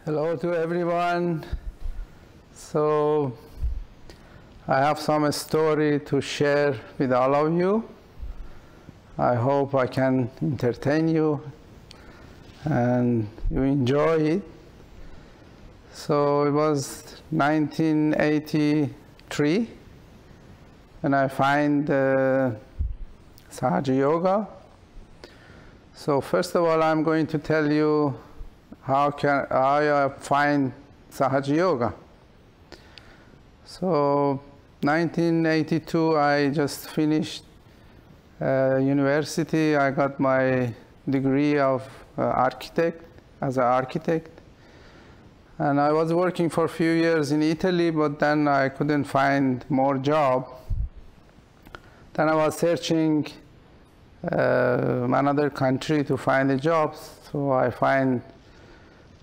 Hello to everyone. So I have some story to share with all of you. I hope I can entertain you and you enjoy it. So it was 1983 when I find sahaja yoga. So first of all, I'm going to tell you how I find sahaja yoga. So 1982, I just finished university. I got my degree of as an architect. And I was working for a few years in Italy, but then I couldn't find more job. Then I was searching another country to find a job. So I find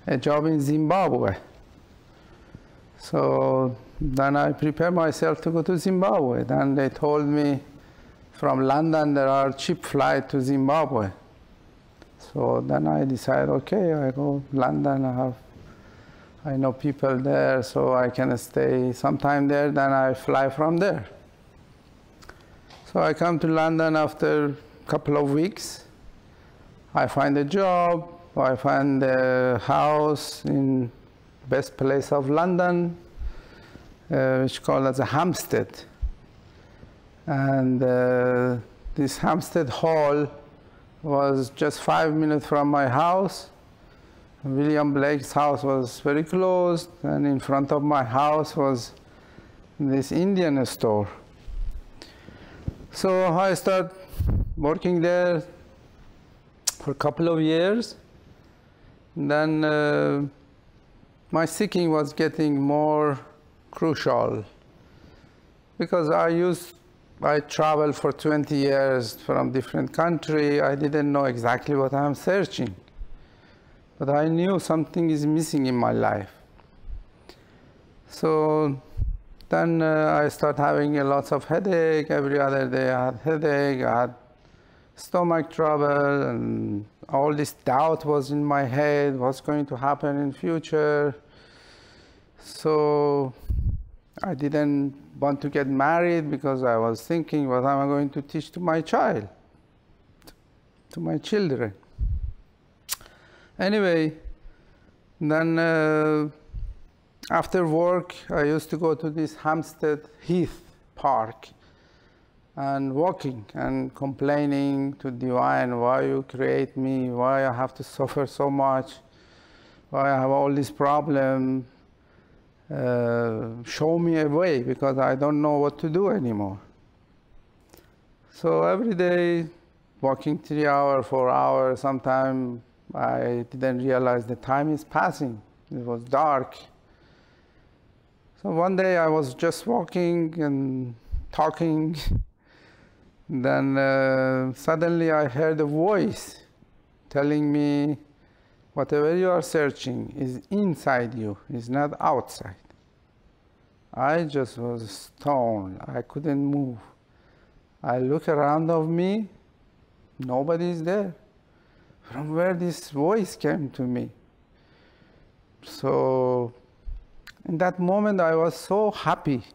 a job in Zimbabwe. So then I prepared myself to go to Zimbabwe. Then they told me from London there are cheap flights to Zimbabwe. So then I decided, okay, I go to London. I know people there, so I can stay sometime there. Then I fly from there. So I come to London after a couple of weeks. I find a job. I find a house in best place of London, which is called as a Hampstead. And this Hampstead Hall was just 5 minutes from my house. William Blake's house was very close, and in front of my house was this Indian store. So I started working there for a couple of years. Then my seeking was getting more crucial because I traveled for 20 years from different countries. I didn't know exactly what I'm searching, but I knew something is missing in my life. So then I started having lots of headache. Every other day I had headache, I had stomach trouble, and all this doubt was in my head, what's going to happen in future. So I didn't want to get married because I was thinking, what am I going to teach to my child, to my children? Anyway, then after work, I used to go to this Hampstead Heath Park and walking and complaining to divine, why you create me, why I have to suffer so much, why I have all these problems. Show me a way, because I don't know what to do anymore. So every day, walking 3 hours, 4 hours, sometimes I didn't realize the time is passing. It was dark. So one day I was just walking and talking. Then suddenly I heard a voice telling me, whatever you are searching is inside you, is not outside. I just was stoned. I couldn't move. I look around of me, nobody is there. From where this voice came to me. So in that moment I was so happy,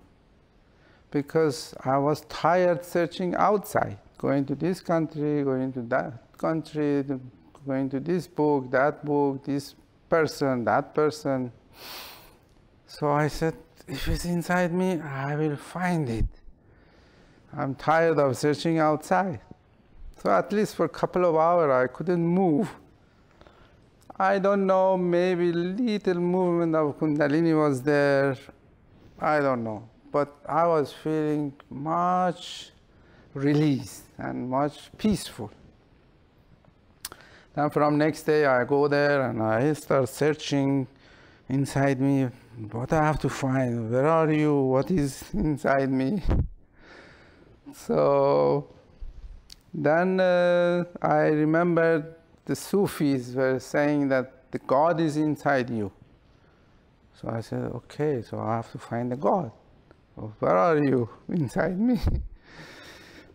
because I was tired searching outside, going to this country, going to that country, going to this book, this person, that person. So I said, if it's inside me, I will find it. I'm tired of searching outside. So at least for a couple of hours, I couldn't move. I don't know, maybe little movement of Kundalini was there. I don't know. But I was feeling much released and much peaceful. Then from next day, I go there and I start searching inside me, what I have to find, where are you, what is inside me. So then I remember the Sufis were saying that the God is inside you. So I said, okay, so I have to find the God. So where are you inside me?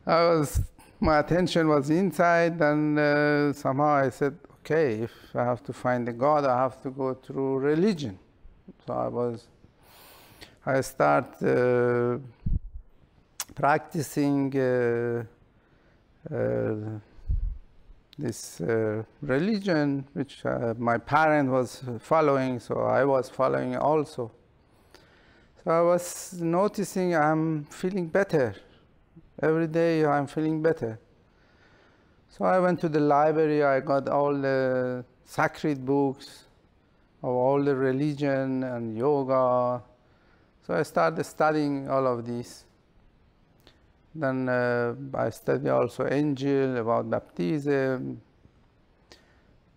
My attention was inside, and somehow I said, okay, if I have to find a God, I have to go through religion. So I start practicing this religion, which my parent was following, so I was following also. So I was noticing I'm feeling better. Every day I'm feeling better. So I went to the library, I got all the sacred books of all the religion and yoga. So I started studying all of these. Then I studied also Angel, about baptism.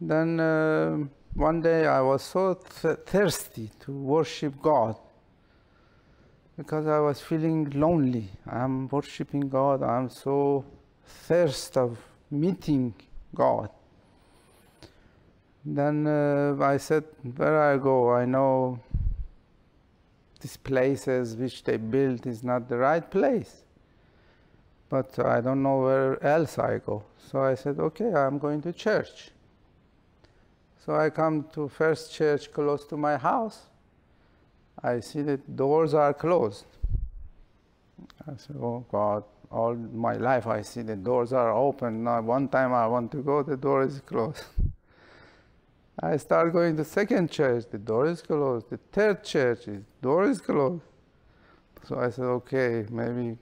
Then one day I was so thirsty to worship God because I was feeling lonely. I'm worshiping God. I'm so thirsty of meeting God. Then I said, where I go, I know these places which they built is not the right place, but I don't know where else I go. So I said, okay, I'm going to church. So I come to first church close to my house. I see the doors are closed. I said, oh God, all my life I see the doors are open. Now one time I want to go, the door is closed. I start going to second church, the door is closed. The third church, the door is closed. So I said, okay, maybe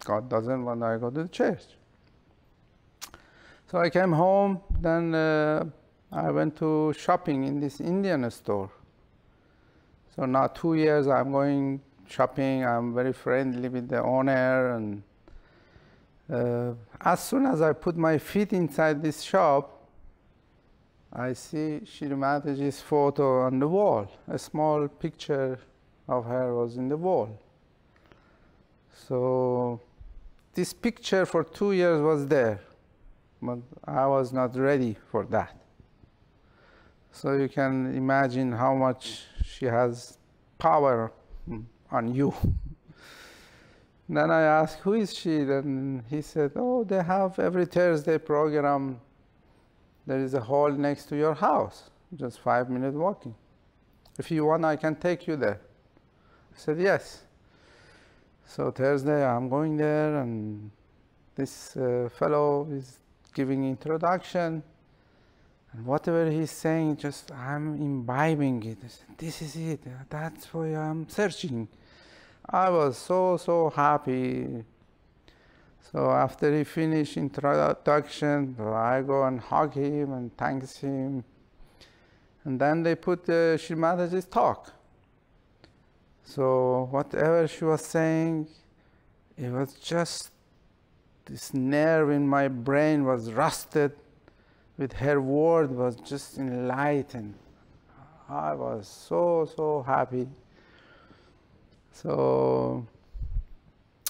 God doesn't want I go to the church. So I came home, then I went to shopping in this Indian store. So now 2 years I'm going shopping, I'm very friendly with the owner, and as soon as I put my feet inside this shop, I see Shri Mataji's photo on the wall. A small picture of her was in the wall. So this picture for 2 years was there, but I was not ready for that. So you can imagine how much she has power on you. Then I asked, who is she? Then he said, oh, they have every Thursday program. There is a hall next to your house, just 5-minute walking. If you want, I can take you there. I said, yes. So Thursday, I'm going there, and this fellow is giving introduction. And whatever he's saying, just I'm imbibing it. I said, this is it. That's why I'm searching. I was so happy. So after he finished introduction, I go and hug him and thanks him. And then they put Shri Mataji's talk. So whatever she was saying, it was just this nerve in my brain was rusted. With her word was just enlightened. I was so happy. So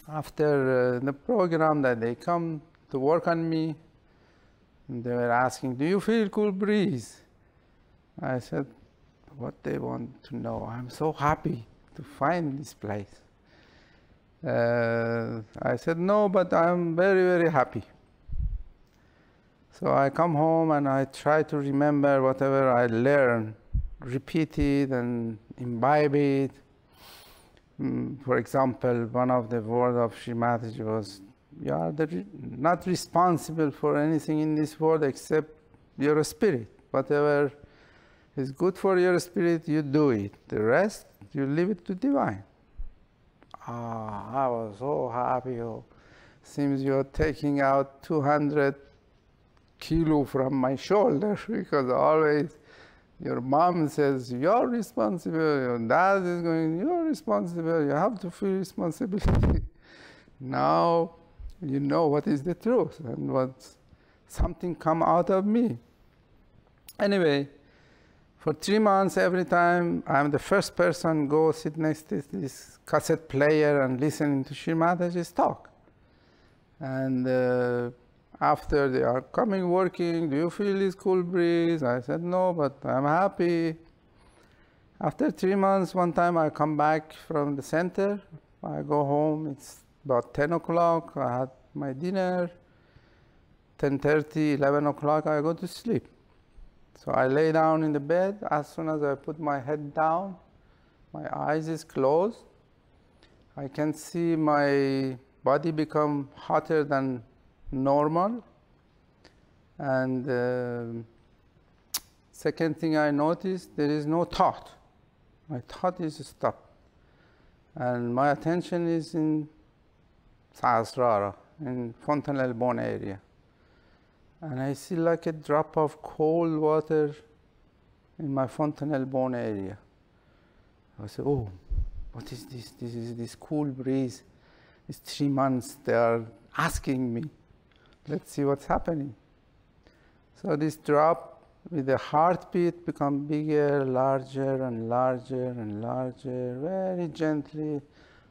after the program that they come to work on me, and they were asking, do you feel cool breeze? I said, what they want to know. I'm so happy to find this place. I said, no, but I'm very happy. So I come home and I try to remember whatever I learned, repeat it and imbibe it. For example, one of the words of Shri Mataji was, you are not responsible for anything in this world except your spirit. Whatever is good for your spirit, you do it. The rest, you leave it to divine. I was so happy. Oh, seems you're taking out 200 kilo from my shoulder, because always your mom says, you're responsible, your dad is going, you're responsible, you have to feel responsibility. Now you know what is the truth and what something come out of me. Anyway, for 3 months, every time I'm the first person go sit next to this cassette player and listening to Shri Mataji's talk. And after they are coming working, do you feel this cool breeze? I said, no, but I'm happy. After 3 months, one time I come back from the center. I go home, it's about 10 o'clock. I had my dinner. 10:30, 11 o'clock, I go to sleep. So I lay down in the bed. As soon as I put my head down, my eyes is closed. I can see my body become hotter than normal. And second thing I noticed, there is no thought. My thought is stopped. And my attention is in Sahasrara, in fontanelle bone area. And I see like a drop of cold water in my fontanelle bone area. I said, oh, what is this? This is this cool breeze. It's 3 months, they are asking me. Let's see what's happening. So this drop with the heartbeat become bigger, larger and larger and larger, very gently.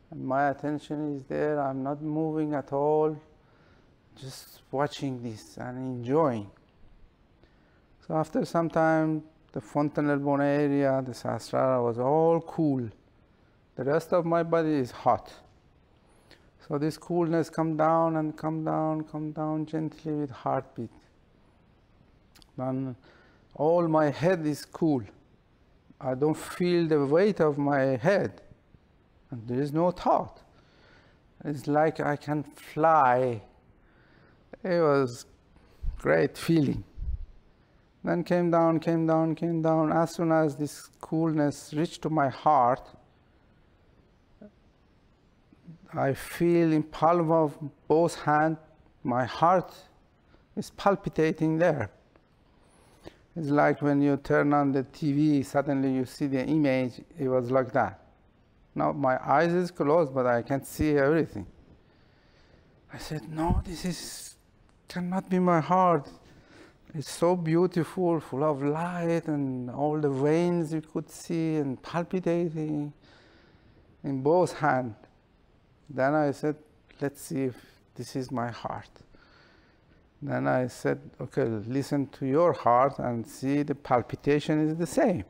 And my attention is there. I'm not moving at all, just watching this and enjoying. So after some time, the fontanelle bone area, the Sahasrara was all cool. The rest of my body is hot. So this coolness come down and come down gently with heartbeat. Then all my head is cool. I don't feel the weight of my head. And there is no thought. It's like I can fly. It was great feeling. Then came down. As soon as this coolness reached to my heart, I feel in palm of both hands, my heart is palpitating there. It's like when you turn on the TV, suddenly you see the image. It was like that. Now my eyes is closed, but I can see everything. I said, no, this cannot be my heart. It's so beautiful, full of light, and all the veins you could see, and palpitating in both hands. Then I said, let's see if this is my heart. Then I said, okay, listen to your heart and see the palpitation is the same.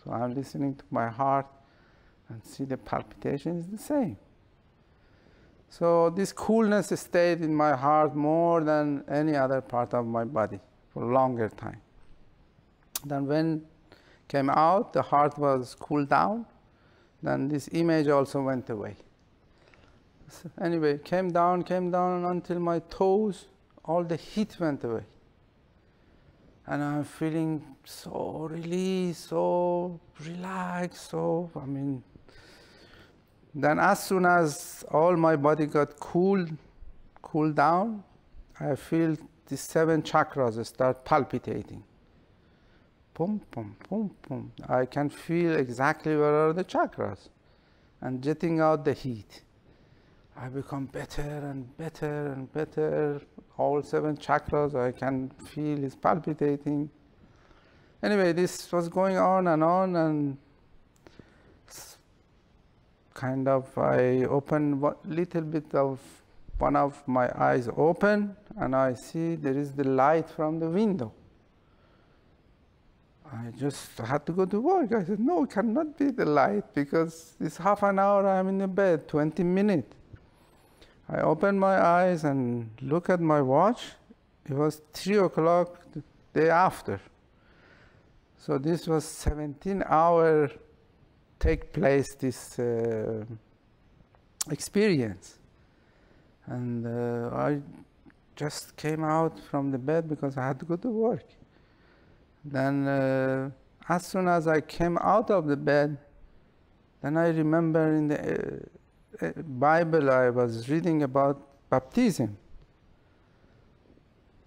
So I'm listening to my heart and see the palpitation is the same. So this coolness stayed in my heart more than any other part of my body for a longer time. Then when came out, the heart was cooled down. Then this image also went away. So anyway, came down until my toes, all the heat went away. And I'm feeling so released, so relaxed, then as soon as all my body got cooled down, I feel the 7 chakras start palpitating. Pum, pum, pum, pum. I can feel exactly where are the chakras and jetting out the heat. I become better and better and better. All 7 chakras I can feel is palpitating. Anyway, this was going on, and kind of I opened a little bit of one of my eyes open, and I see there is the light from the window. I just had to go to work. I said, no, it cannot be the light, because it's half an hour I'm in the bed, 20 minutes. I opened my eyes and look at my watch. It was 3 o'clock the day after. So this was 17-hour take place, this experience. And I just came out from the bed because I had to go to work. Then as soon as I came out of the bed, then I remember in the Bible I was reading about baptism.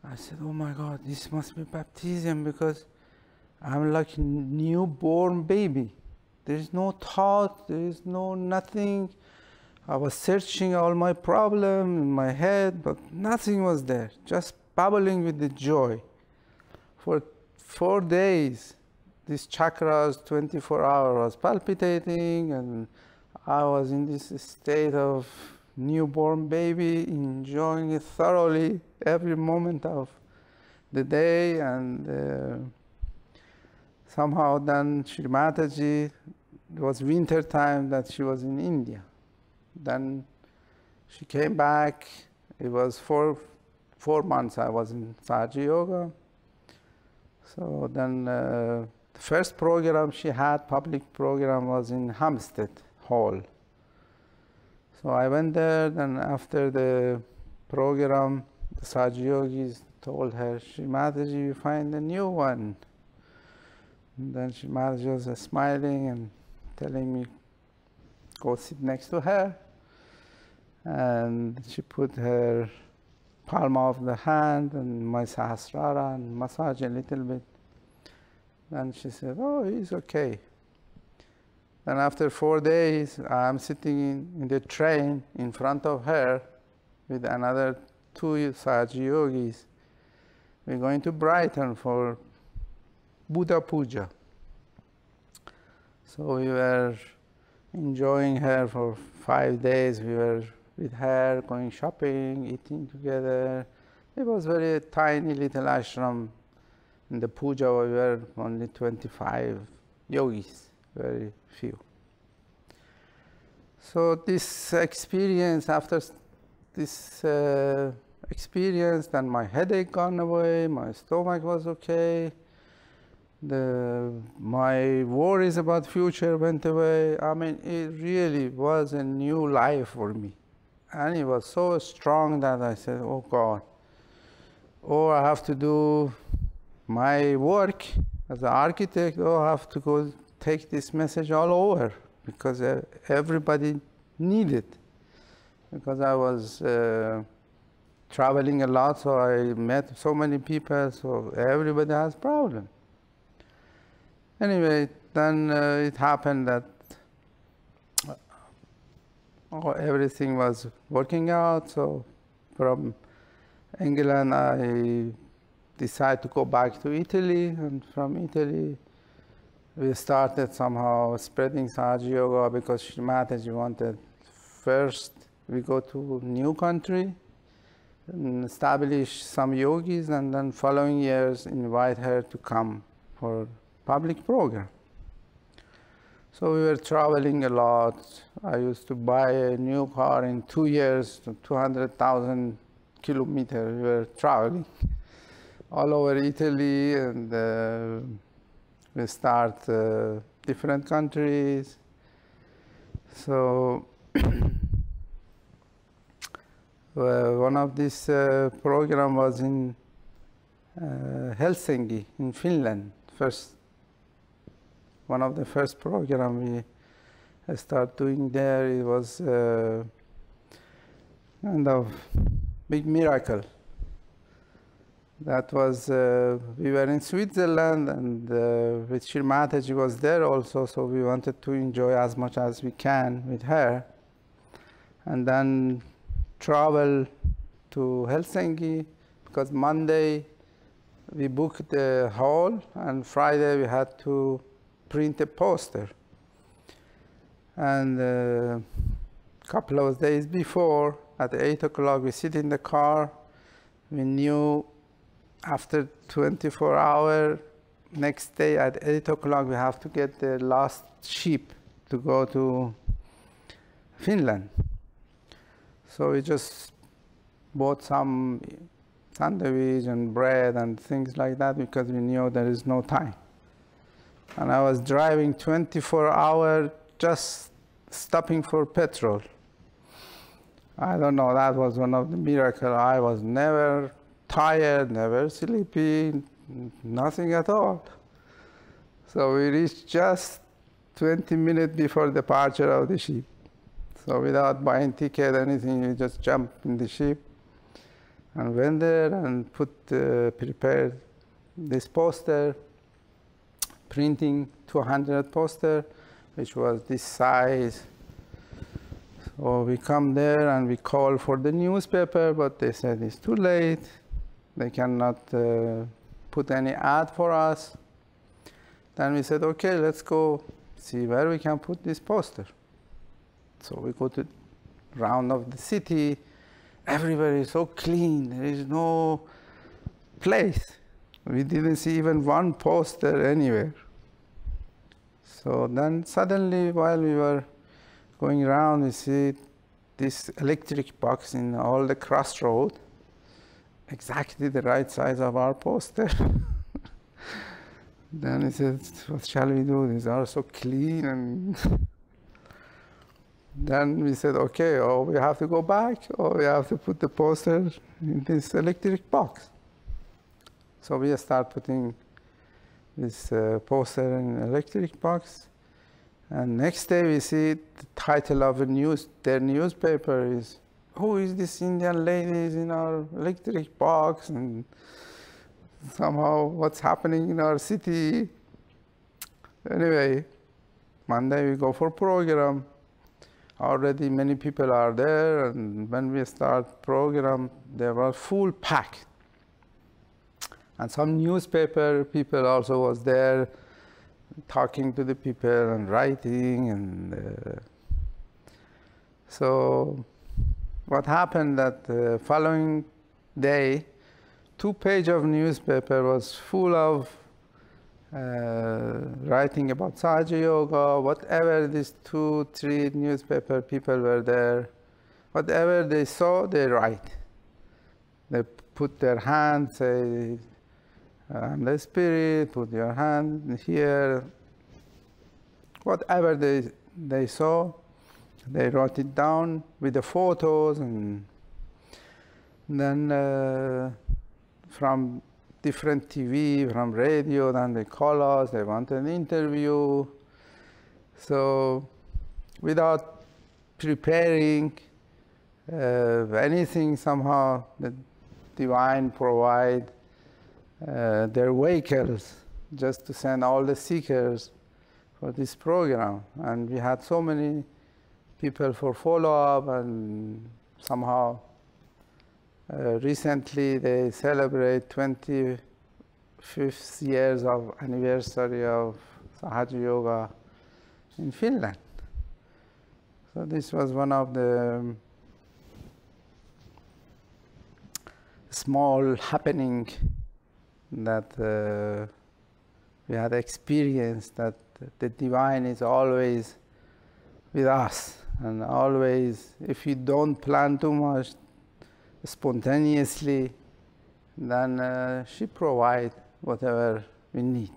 I said, oh my God, this must be baptism, because I'm like a newborn baby. There is no thought, there is no nothing. I was searching all my problems in my head, but nothing was there, just bubbling with the joy. For 4 days, these chakras 24 hours was palpitating, and I was in this state of newborn baby, enjoying it thoroughly every moment of the day. And somehow then Shri Mataji, it was winter time that she was in India. Then she came back. It was four months I was in Sahaja Yoga. So then the first program she had, public program, was in Hampstead Hall. So I went there, then after the program, the Sahaja yogis told her, Shri Mataji, you find a new one. And then Shri Mataji was smiling and telling me, go sit next to her. And she put her palm of the hand and my sahasrara and massage a little bit. Then she said, oh, he's okay. Then after 4 days, I'm sitting in the train in front of her with another 2 Sahaja yogis. We're going to Brighton for Buddha Puja. So we were enjoying her for 5 days. We were with her, going shopping, eating together. It was very tiny little ashram. In the puja, we were only 25 yogis, very few. So this experience, after this experience, then my headache gone away, my stomach was okay, my worries about future went away. I mean, it really was a new life for me. And it was so strong that I said, oh God, or I have to do my work as an architect, or I have to go take this message all over, because everybody needed it. Because I was traveling a lot, so I met so many people, so everybody has problems. Anyway, then it happened that everything was working out. So from England, I decided to go back to Italy, and from Italy, we started somehow spreading Sahaja Yoga, because Shri Mataji wanted first we go to new country and establish some yogis, and then following years invite her to come for public program. So we were traveling a lot. I used to buy a new car in 2 years, 200,000 kilometers. We were traveling all over Italy, and we start different countries. So one of these program was in Helsinki, in Finland. One of the first program we start doing there. It was kind of big miracle. That was, we were in Switzerland, and with Shri Mataji was there also, so we wanted to enjoy as much as we can with her. And then travel to Helsinki, because Monday we booked the hall, and Friday we had to print a poster. And a couple of days before, at 8 o'clock, we sit in the car. We knew after 24 hours, next day at 8 o'clock, we have to get the last ship to go to Finland. So we just bought some sandwich and bread and things like that, because we knew there is no time. And I was driving 24 hours, just stopping for petrol. I don't know, that was one of the miracles. I was never tired, never sleepy, nothing at all. So we reached just 20 minutes before departure of the ship. So without buying ticket, anything, we just jumped in the ship and went there and prepared this poster, printing 200 poster, which was this size. So we come there and we call for the newspaper, but they said it's too late. They cannot put any ad for us. Then we said, okay, let's go see where we can put this poster. So we go to round of the city. Everywhere is so clean. There is no place. We didn't see even one poster anywhere. So then suddenly, while we were going around, we see this electric box in all the crossroad, exactly the right size of our poster. Then he said, what shall we do? These are so clean. And then we said, okay, or we have to go back, or we have to put the poster in this electric box. So we start putting this poster in electric box. And next day we see the title of their newspaper is, who is this Indian lady in our electric box? And somehow what's happening in our city. Anyway, Monday we go for program. Already many people are there, and when we start program, they were full packed. And some newspaper people also was there, talking to the people and writing. And so what happened that the following day, 2 pages of newspaper was full of writing about sahaja yoga, whatever these 2-3 newspaper people were there, whatever they saw, they write. They put their hand, say, I'm the spirit, put your hand here. Whatever they saw, they wrote it down with the photos. And then from different TV, from radio, then they call us, they want an interview. So without preparing anything, somehow the divine provide their vehicles just to send all the seekers for this program. And we had so many people for follow-up, and somehow recently they celebrate 25th years of anniversary of Sahaja Yoga in Finland. So this was one of the small happening that we had experienced, that the divine is always with us, and always, if you don't plan too much, spontaneously, then she provides whatever we need.